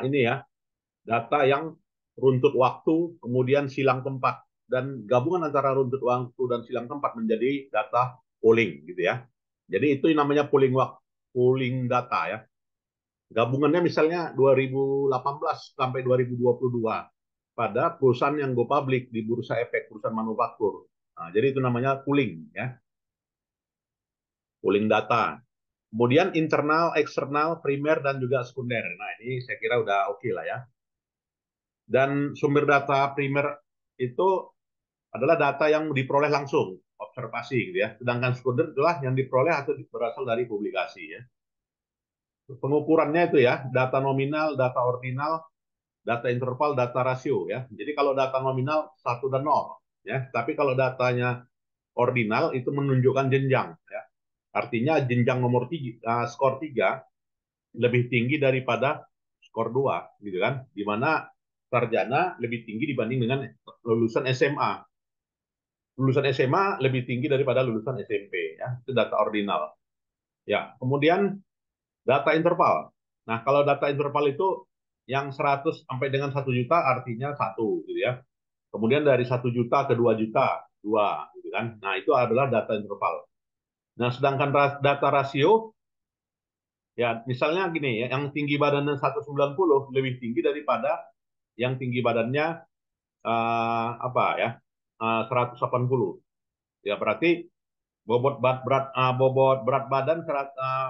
ini ya, data yang runtut waktu, kemudian silang tempat, dan gabungan antara runtut waktu dan silang tempat menjadi data polling gitu ya. Jadi itu yang namanya polling data ya. Gabungannya misalnya 2018 sampai 2022 pada perusahaan yang go public di bursa efek perusahaan manufaktur. Nah, jadi itu namanya pooling ya, pooling data. Kemudian internal, eksternal, primer dan juga sekunder. Nah, ini saya kira udah oke lah ya. Dan sumber data primer itu adalah data yang diperoleh langsung, observasi gitu ya. Sedangkan sekunder adalah yang diperoleh atau berasal dari publikasi ya. Pengukurannya itu ya, data nominal, data ordinal, data interval, data rasio ya. Jadi kalau data nominal 1 dan 0 ya, tapi kalau datanya ordinal itu menunjukkan jenjang ya. Artinya jenjang nomor 3, skor 3 lebih tinggi daripada skor 2 gitu kan. Di mana sarjana lebih tinggi dibanding dengan lulusan SMA. Lulusan SMA lebih tinggi daripada lulusan SMP ya. Itu data ordinal. Ya, kemudian data interval. Nah, kalau data interval itu yang 100 sampai dengan 1 juta artinya 1 gitu ya. Kemudian dari 1 juta ke 2 juta, 2 gitu kan. Nah, itu adalah data interval. Nah, sedangkan data rasio ya misalnya gini ya, yang tinggi badannya 190 lebih tinggi daripada yang tinggi badannya apa ya? 180. Ya berarti bobot berat badan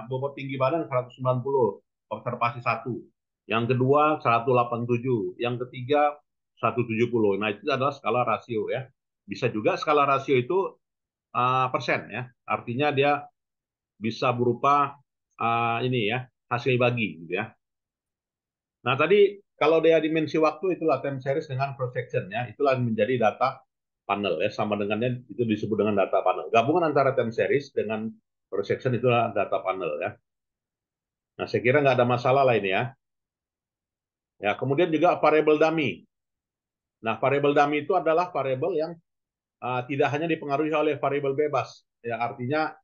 bobot tinggi badan 190, observasi 1. Yang kedua 187, yang ketiga 170. Nah, itu adalah skala rasio ya. Bisa juga skala rasio itu persen ya. Artinya dia bisa berupa ini ya, hasil bagi gitu ya. Nah, tadi kalau dia dimensi waktu itulah time series dengan projection ya. Itulah menjadi data panel ya, sama dengannya itu disebut dengan data panel. Gabungan antara time series dengan projection itulah data panel ya. Nah, saya kira nggak ada masalah lah ini ya. Ya, kemudian juga variable dummy. Nah, variable dummy itu adalah variable yang tidak hanya dipengaruhi oleh variable bebas. Ya, artinya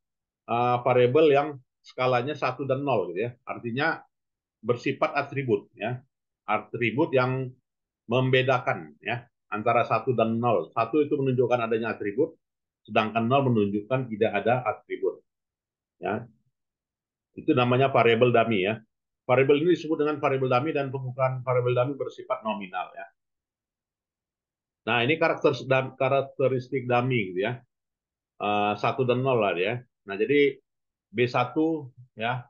variable yang skalanya 1 dan 0 gitu ya. Artinya bersifat atribut ya. Atribut yang membedakan ya antara 1 dan 0. 1 itu menunjukkan adanya atribut, sedangkan 0 menunjukkan tidak ada atribut. Ya, itu namanya variable dummy ya. Variable ini disebut dengan variable dummy dan pembukaan variable dummy bersifat nominal ya. Nah, ini karakteristik dummy gitu ya. 1 dan 0 lah ya. Nah, jadi B1 ya,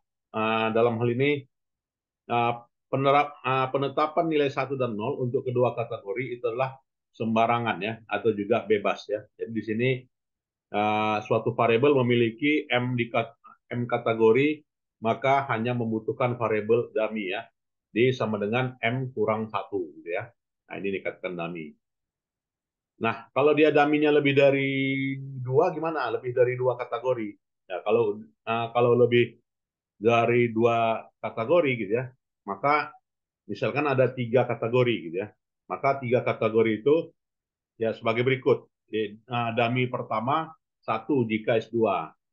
dalam hal ini uh, penetapan nilai 1 dan 0 untuk kedua kategori itu adalah sembarangan ya, atau juga bebas ya. Jadi di sini suatu variabel memiliki M kategori, maka hanya membutuhkan variabel dummy ya, D sama dengan M kurang 1 gitu ya. Nah, ini dikatakan dummy. Nah, kalau dia dummy-nya lebih dari 2 gimana? Lebih dari 2 kategori. Ya, kalau lebih dari 2 kategori gitu ya, maka misalkan ada 3 kategori gitu ya. Maka 3 kategori itu ya sebagai berikut. Dummy pertama 1 jika S2,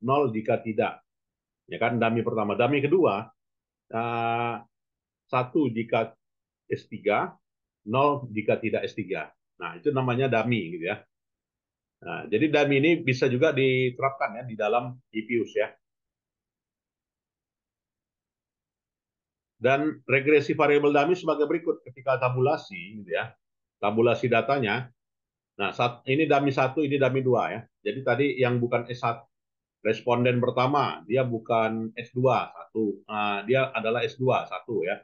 0 jika tidak. Ya kan, dummy pertama. Dummy kedua 1 jika S3, 0 jika tidak S3. Nah, itu namanya dummy gitu ya. Nah, jadi dummy ini bisa juga diterapkan ya di dalam IPUS ya. Dan regresi variabel dummy sebagai berikut ketika tabulasi gitu ya. Tabulasi datanya. Nah, ini dummy 1, ini dummy 2 ya. Jadi tadi yang bukan S1, responden pertama, dia bukan S2, 1. Dia adalah S2, 1 ya.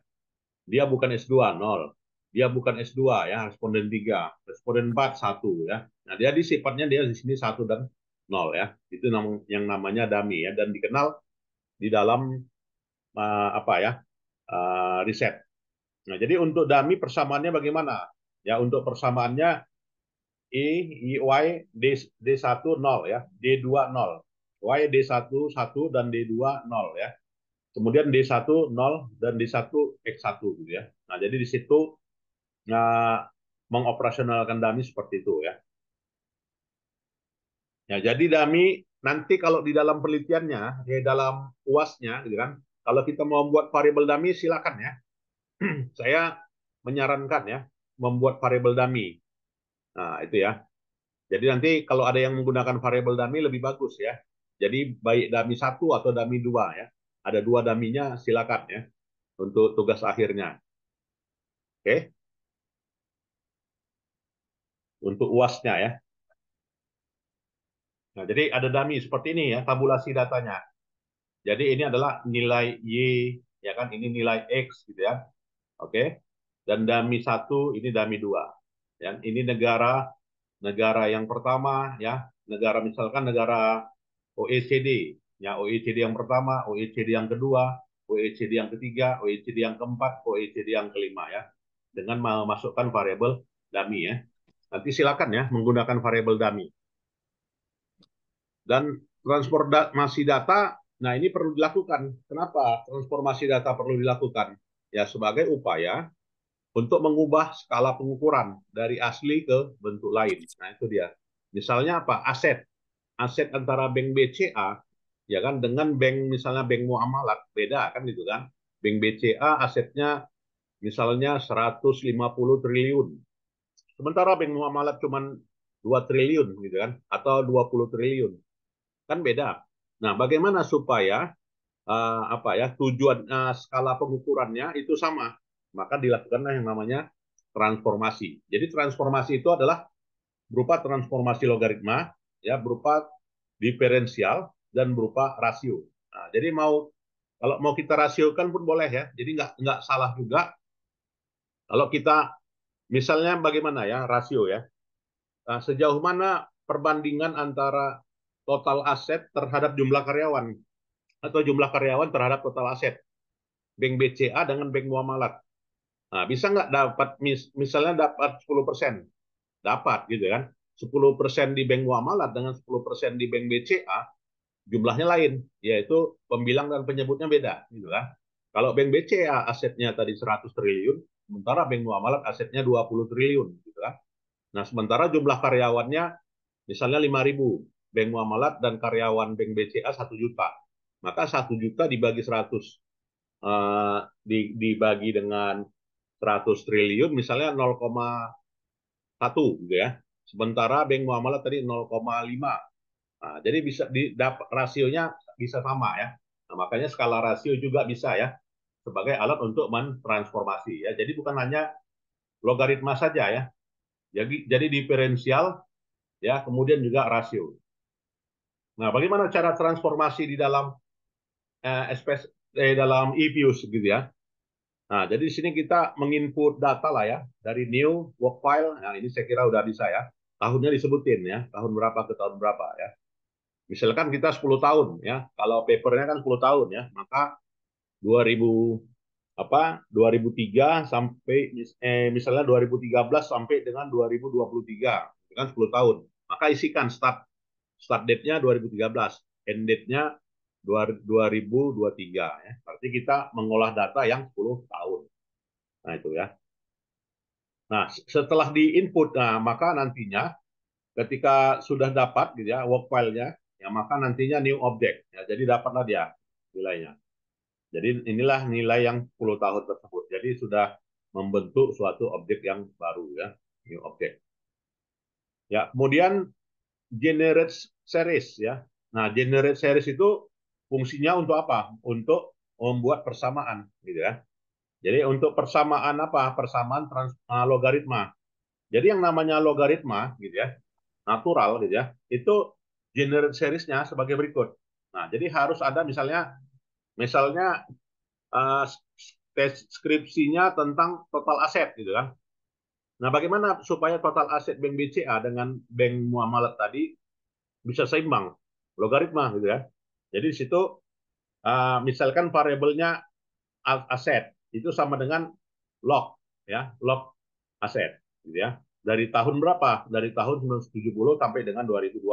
Dia bukan S2, 0. Dia bukan S2 ya, responden 3. Responden 4, 1 ya. Nah, dia sifatnya dia di sini 1 dan 0 ya. Itu yang namanya dummy ya, dan dikenal di dalam apa ya? Riset. Nah, jadi untuk dummy persamaannya bagaimana? Ya, untuk persamaannya Y D1 0 ya, D2 0. Y D1 1 dan D2 0 ya. Kemudian D1 0 dan D1 X1 gitu ya. Nah, jadi di situ mengoperasionalkan dummy seperti itu ya. Ya, jadi dummy nanti kalau di dalam penelitiannya, di dalam UASnya gitu kan, kalau kita mau membuat variabel dummy silakan ya. saya menyarankan ya membuat variabel dummy. Nah, itu ya. Jadi nanti kalau ada yang menggunakan variabel dummy lebih bagus ya. Jadi baik dummy satu atau dummy dua ya. Ada dua dummy-nya silakan ya untuk tugas akhirnya. Oke, untuk UAS-nya ya. Nah, jadi ada dummy seperti ini ya, tabulasi datanya. Jadi ini adalah nilai Y, ya kan? Ini nilai X gitu ya. Oke. Dan dummy satu, ini dummy dua. Ya, ini negara negara yang pertama ya, negara misalkan negara OECD, ya OECD yang pertama, OECD yang kedua, OECD yang ketiga, OECD yang keempat, OECD yang kelima ya, dengan memasukkan variabel dummy ya. Nanti silakan ya menggunakan variabel dummy. Dan transformasi data, nah ini perlu dilakukan. Kenapa transformasi data perlu dilakukan? Ya sebagai upaya untuk mengubah skala pengukuran dari asli ke bentuk lain. Nah itu dia. Misalnya apa? Aset. Aset antara bank BCA ya kan dengan bank misalnya bank muamalat beda kan gitu kan. Bank BCA asetnya misalnya 150 triliun. Sementara bank muamalat cuma 2 triliun gitu kan atau 20 triliun. Kan beda. Nah, bagaimana supaya apa ya tujuan skala pengukurannya itu sama? Maka dilakukanlah yang namanya transformasi. Jadi transformasi itu adalah berupa transformasi logaritma, ya berupa diferensial dan berupa rasio. Nah, jadi kalau mau kita rasiokan pun boleh ya. Jadi nggak salah juga kalau kita misalnya bagaimana ya rasio ya. Nah, sejauh mana perbandingan antara total aset terhadap jumlah karyawan atau jumlah karyawan terhadap total aset bank BCA dengan bank muamalat. Nah, bisa nggak dapat misalnya dapat 10%? Dapat gitu kan. 10% di bank muamalat dengan 10% di bank BCA jumlahnya lain, yaitu pembilang dan penyebutnya beda gitu kan. Kalau bank BCA asetnya tadi 100 triliun, sementara bank muamalat asetnya 20 triliun gitu kan. Nah, sementara jumlah karyawannya misalnya 5.000, bank muamalat dan karyawan bank BCA 1 juta. Maka 1 juta dibagi 100 dibagi dengan 100 triliun misalnya 0,1 gitu ya. Sementara bank muamalah tadi 0,5. Nah, jadi bisa rasionya bisa sama ya. Nah, makanya skala rasio juga bisa ya sebagai alat untuk mentransformasi ya. Jadi bukan hanya logaritma saja ya. Jadi diferensial ya, kemudian juga rasio. Nah, bagaimana cara transformasi di dalam dalam eViews gitu ya. Nah, jadi di sini kita menginput data lah ya dari new work file. Nah, ini saya kira udah bisa ya. Tahunnya disebutin ya, tahun berapa ke tahun berapa ya. Misalkan kita 10 tahun ya. Kalau papernya kan 10 tahun ya, maka 2000 2003 sampai misalnya 2013 sampai dengan 2023, itu kan 10 tahun. Maka isikan start date-nya 2013, end date-nya 2023 ya. Berarti kita mengolah data yang 10 tahun. Nah, itu ya. Nah, setelah di-input, nah, maka nantinya ketika sudah dapat gitu ya work file-nya, ya maka nantinya new object. Ya, jadi dapatlah dia nilainya. Jadi inilah nilai yang 10 tahun tersebut. Jadi sudah membentuk suatu objek yang baru ya, new object. Ya, kemudian generate series ya. Nah, generate series itu fungsinya untuk apa? Untuk membuat persamaan gitu ya. Jadi untuk persamaan apa? Persamaan logaritma. Jadi yang namanya logaritma gitu ya, natural gitu ya, itu generate seriesnya sebagai berikut. Nah, jadi harus ada misalnya uh, deskripsinya tentang total aset gitu kan. Nah, bagaimana supaya total aset bank BCA dengan bank muamalat tadi bisa seimbang? Logaritma gitu ya. Jadi di situ misalkan variabelnya aset itu sama dengan log ya, log aset gitu ya. Dari tahun berapa? Dari tahun 1970 sampai dengan 2020.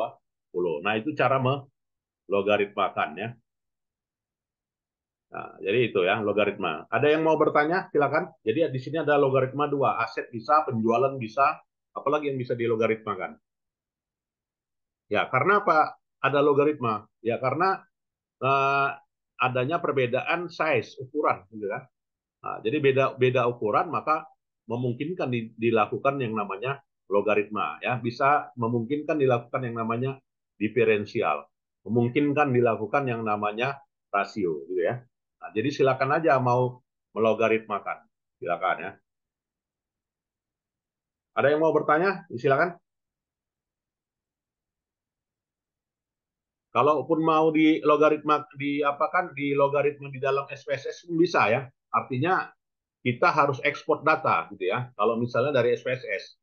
Nah, itu cara melogaritmakan ya. Nah, jadi itu ya logaritma. Ada yang mau bertanya? Silakan. Jadi di sini ada logaritma dua, aset bisa, penjualan bisa, apalagi yang bisa dilogaritmakan. Ya, karena apa? Ada logaritma. Ya, karena eh, adanya perbedaan size ukuran, gitu kan? Nah, jadi beda beda ukuran maka memungkinkan dilakukan yang namanya logaritma ya, bisa memungkinkan dilakukan yang namanya diferensial, memungkinkan dilakukan yang namanya rasio gitu ya. Nah, jadi silakan aja mau melogaritmakan. Silakan ya. Ada yang mau bertanya? Silakan. Kalaupun mau di logaritma di apa kan di logaritma di dalam SPSS pun bisa ya. Artinya kita harus ekspor data gitu ya. Kalau misalnya dari SPSS.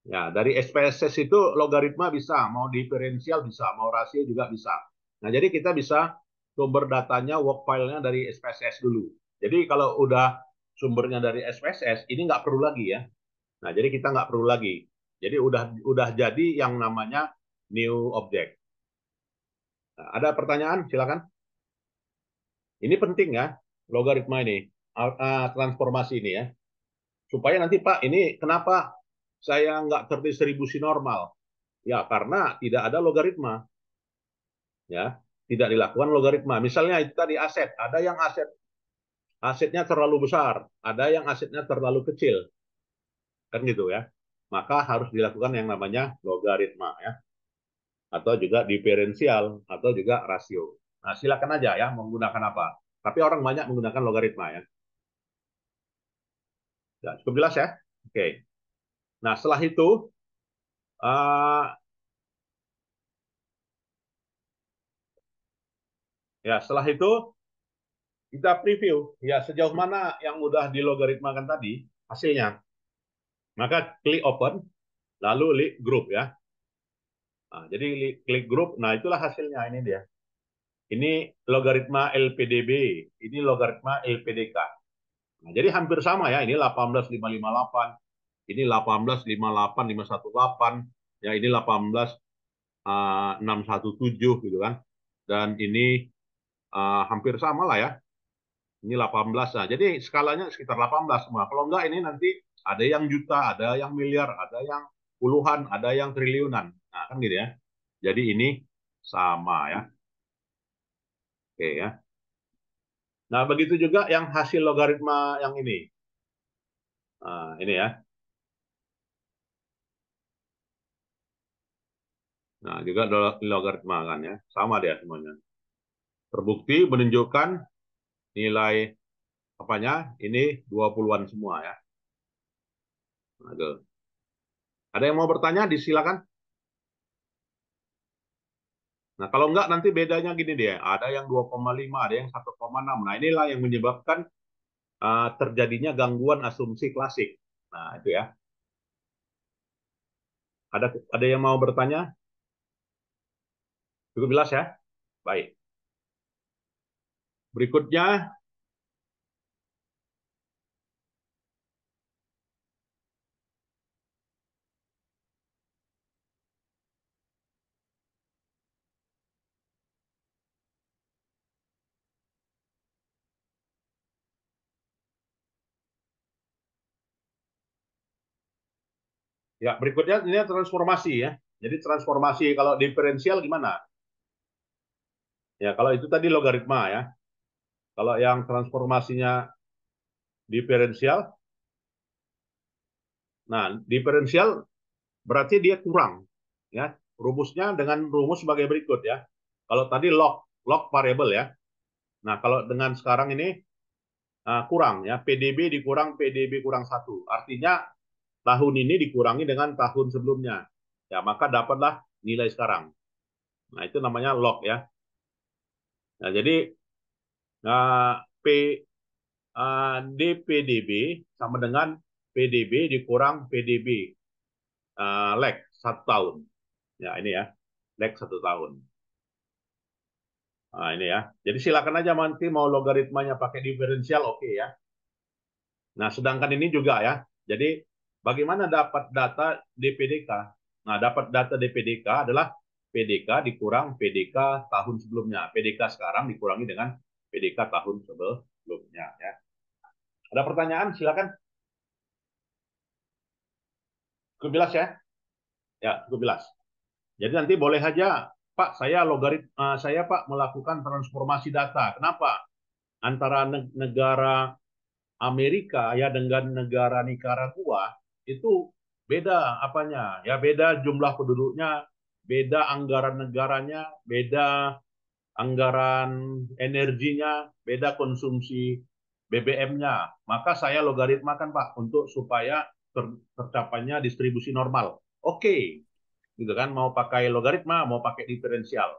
Ya, dari SPSS itu logaritma bisa, mau diferensial bisa, mau rasio juga bisa. Nah, jadi kita bisa sumber datanya, work file-nya dari SPSS dulu. Jadi kalau udah sumbernya dari SPSS, ini nggak perlu lagi ya. Nah, jadi kita nggak perlu lagi. Jadi udah jadi yang namanya new object. Nah, ada pertanyaan? Silakan. Ini penting ya, logaritma ini, transformasi ini ya. Supaya nanti Pak, ini kenapa saya nggak terdistribusi normal? Ya, karena tidak ada logaritma. Ya, tidak dilakukan logaritma. Misalnya itu tadi aset, ada yang asetnya terlalu besar, ada yang asetnya terlalu kecil, kan gitu ya. Maka harus dilakukan yang namanya logaritma ya, atau juga diferensial, atau juga rasio. Nah, silakan aja ya menggunakan apa. Tapi orang banyak menggunakan logaritma ya. Ya, cukup jelas ya? Oke. Nah, setelah itu, uh, ya setelah itu kita preview ya sejauh mana yang udah dilogaritmakan tadi hasilnya. Maka klik open, lalu klik group ya. Nah, jadi klik group, nah itulah hasilnya ini dia. Ini logaritma LPDB, ini logaritma LPDK. Nah, jadi hampir sama ya, ini 18,558, ini 18,58,518, ya ini 18,617 gitu kan. Dan ini hampir sama lah ya. Ini 18. Nah, jadi skalanya sekitar 18 semua. Kalau enggak ini nanti ada yang juta, ada yang miliar, ada yang puluhan, ada yang triliunan. Nah, kan gitu ya. Jadi ini sama ya. Oke ya. Nah, begitu juga yang hasil logaritma yang ini. Nah, ini ya. Nah, juga logaritma kan ya. Sama dia semuanya. Terbukti menunjukkan nilai apanya? Ini 20-an semua ya. Nah, itu. Ada yang mau bertanya? Disilakan. Nah, kalau enggak nanti bedanya gini dia. Ada yang 2,5, ada yang 1,6. Nah, inilah yang menyebabkan terjadinya gangguan asumsi klasik. Nah, itu ya. Ada yang mau bertanya? Cukup jelas ya? Baik. Berikutnya, berikutnya ini transformasi ya. Jadi transformasi kalau diferensial gimana? Ya, kalau itu tadi logaritma ya. Kalau yang transformasinya diferensial, nah diferensial berarti dia kurang ya. Rumusnya dengan rumus sebagai berikut ya. Kalau tadi log variable ya. Nah, kalau dengan sekarang ini kurang ya, PDB dikurang PDB kurang satu. Artinya tahun ini dikurangi dengan tahun sebelumnya. Ya, maka dapatlah nilai sekarang. Nah, itu namanya log ya. Nah, jadi P DPDB sama dengan PDB dikurang PDB lag 1 tahun. Ya, ini ya. Lag 1 tahun. Nah, ini ya. Jadi silakan aja nanti mau logaritmanya pakai diferensial oke ya. Nah, sedangkan ini juga ya. Jadi bagaimana dapat data DPDK? Nah, dapat data DPDK adalah PDK dikurang PDK tahun sebelumnya. PDK sekarang dikurangi dengan PDK tahun sebelumnya ya. Ada pertanyaan? Silakan. Cukup jelas ya? Ya, cukup jelas. Jadi nanti boleh aja, Pak, saya Pak melakukan transformasi data. Kenapa? Antara negara Amerika ya dengan negara Nicaragua itu beda apanya? Ya beda jumlah penduduknya, beda anggaran negaranya, beda anggaran energinya, beda konsumsi BBM-nya. Maka saya logaritmakan Pak untuk supaya tercapainya distribusi normal. Oke, gitu kan? Mau pakai logaritma, mau pakai diferensial.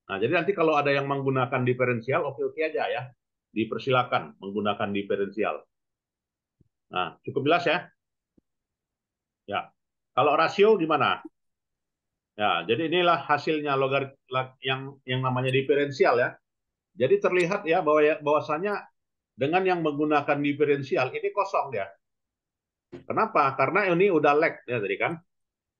Nah, jadi nanti kalau ada yang menggunakan diferensial, oke-oke aja ya. Dipersilakan menggunakan diferensial. Nah, cukup jelas ya? Ya. Kalau rasio gimana? Ya, jadi inilah hasilnya logarit yang namanya diferensial ya. Jadi terlihat ya bahwa bahwasanya dengan yang menggunakan diferensial ini kosong ya. Kenapa? Karena ini udah lag ya tadi kan.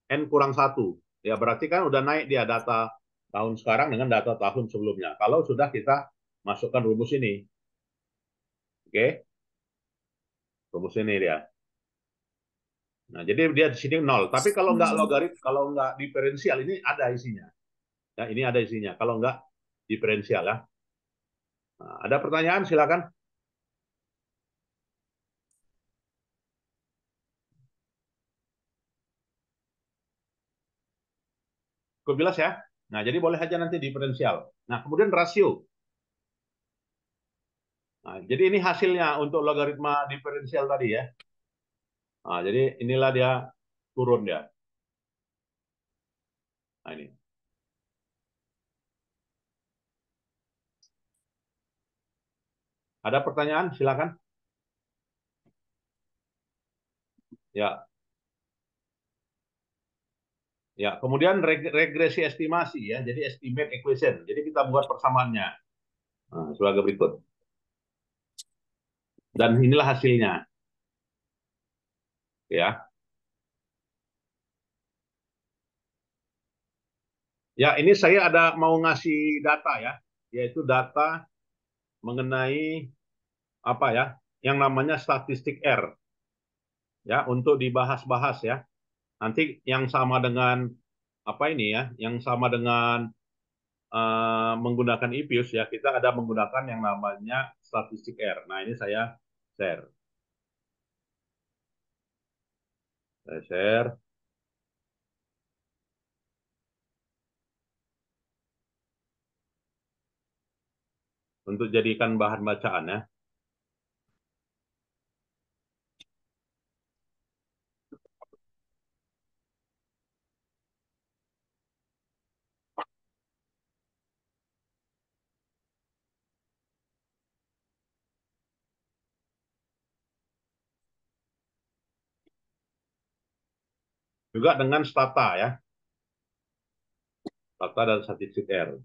N kurang satu. Ya berarti kan udah naik dia data tahun sekarang dengan data tahun sebelumnya. Kalau sudah kita masukkan rumus ini. Oke, rumus ini dia. Nah, jadi dia di sini nol. Tapi kalau nggak logarit, kalau nggak diferensial ini ada isinya. Ya, ini ada isinya. Kalau nggak diferensial ya. Nah, ada pertanyaan silakan. Gue bilas ya. Nah, jadi boleh aja nanti diferensial. Nah, kemudian rasio. Nah, jadi ini hasilnya untuk logaritma diferensial tadi ya. Nah, jadi inilah dia turun ya. Nah, ini. Ada pertanyaan? Silakan. Ya, ya. Kemudian regresi estimasi ya. Jadi estimate equation. Jadi kita buat persamaannya. Nah, sebagai berikut. Dan inilah hasilnya. Ya. Ya, ini saya ada mau ngasih data ya, yaitu data mengenai apa ya, yang namanya statistik R ya untuk dibahas-bahas ya. Nanti yang sama dengan apa ini ya, yang sama dengan menggunakan IPUS ya, kita ada menggunakan yang namanya statistik R. Nah, ini share. Saya share untuk jadikan bahan bacaan ya. Juga dengan stata ya, stata dan statistik R.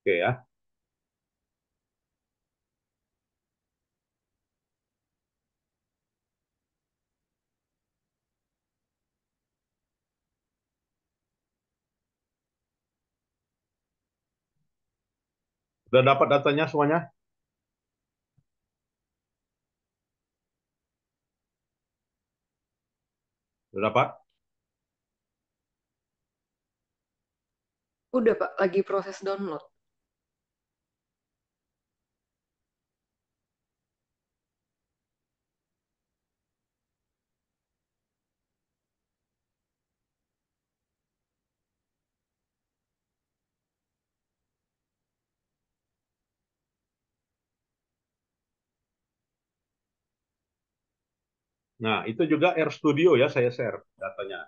Oke ya. Sudah dapat datanya semuanya? Sudah dapat? Udah Pak, lagi proses download. Nah, itu juga R Studio ya, saya share datanya.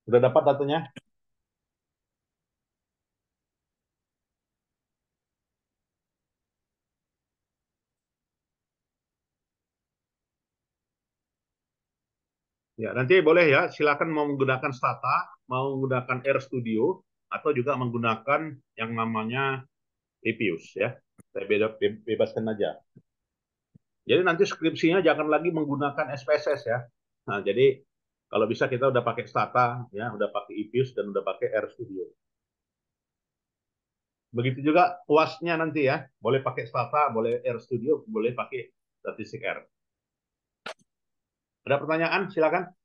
Sudah dapat datanya? Ya, nanti boleh ya, silakan mau menggunakan Stata, mau menggunakan R Studio, atau juga menggunakan yang namanya Epius ya. Saya bebaskan aja. Jadi nanti skripsinya jangan lagi menggunakan SPSS ya. Nah, jadi Kalau bisa kita udah pakai Stata, ya, udah pakai EPUS dan udah pakai RStudio. Begitu juga UASnya nanti ya, boleh pakai Stata, boleh RStudio, boleh pakai Statistik R. Ada pertanyaan? Silakan.